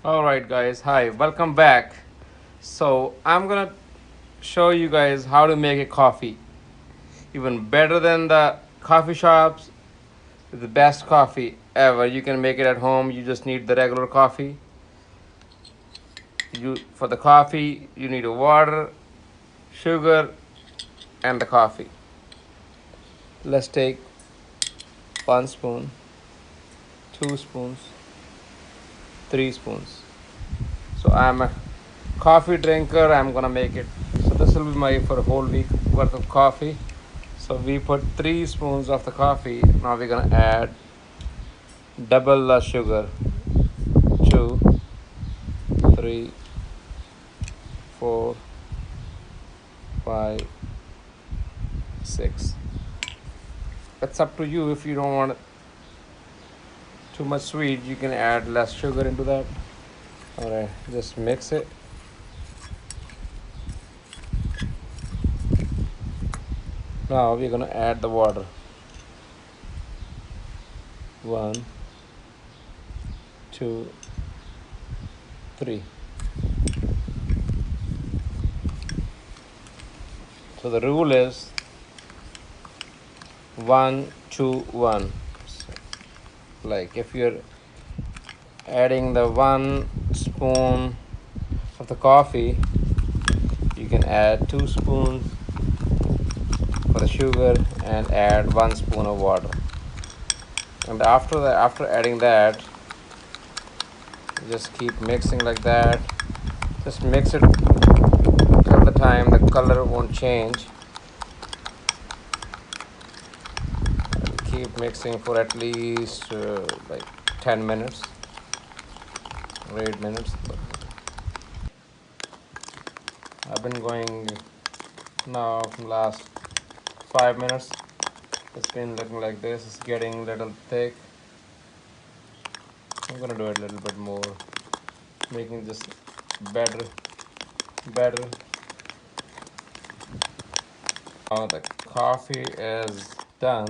Alright guys, hi, welcome back. So I'm gonna show you guys how to make a coffee. Even better than the coffee shops, the best coffee ever. You can make it at home. You just need the regular coffee. For the coffee, you need a water, sugar, and the coffee. Let's take 1 spoon, 2 spoons, 3 spoons. So I'm a coffee drinker. I'm gonna make it. So this will be my for a whole week worth of coffee. So we put 3 spoons of the coffee. Now we're gonna add double the sugar. 2, 3, 4, 5, 6. It's up to you. If you don't want too much sweet, you can add less sugar into that. All right, just mix it. Now we're gonna add the water. 1, 2, 3. So the rule is 1, 2, 1. So, like if you're adding the 1 spoon of the coffee, you can add 2 spoons for the sugar and add 1 spoon of water. And after adding that, just keep mixing like that. Just mix it till the time the color won't change. Keep mixing for at least like 10 minutes or 8 minutes. I've been going now from last 5 minutes. It's been looking like this. It's getting a little thick. I'm gonna do it a little bit more, making this better. Now the coffee is done.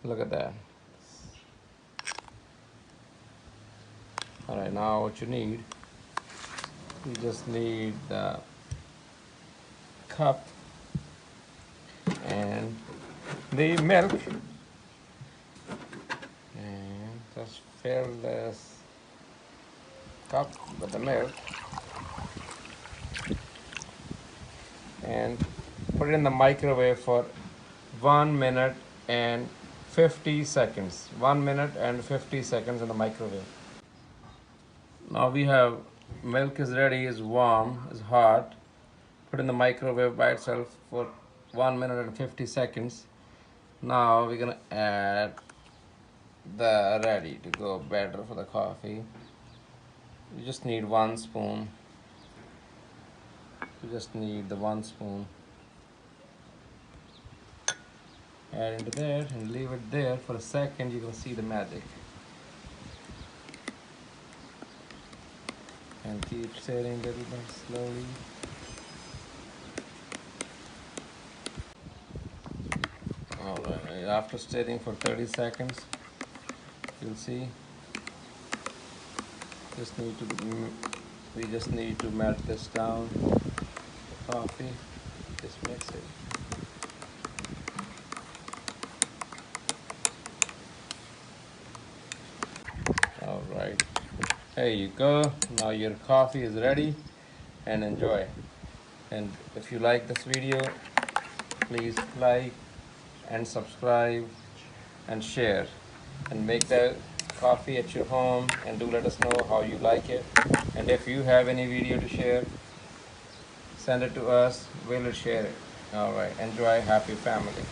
Look at that. All right, now what you need, you just need the cup and the milk, and just fill this cup with the milk and put it in the microwave for 1 minute and 50 seconds. 1 minute and 50 seconds in the microwave. Now we have milk is ready, is warm, is hot. Put in the microwave by itself for 1 minute and 50 seconds. Now we're gonna add the ready to go batter for the coffee. You just need 1 spoon. You just need the 1 spoon. Add into that and leave it there for a second. You can see the magic. And keep stirring a little bit slowly. Alright, after stirring for 30 seconds, you'll see we just need to melt this down. The coffee, just mix it. Alright, there you go. Now your coffee is ready, and enjoy. And if you like this video, please like and subscribe and share, and make the coffee at your home, and do let us know how you like it. And if you have any video to share, send it to us. We'll share it. All right, enjoy. Happy family.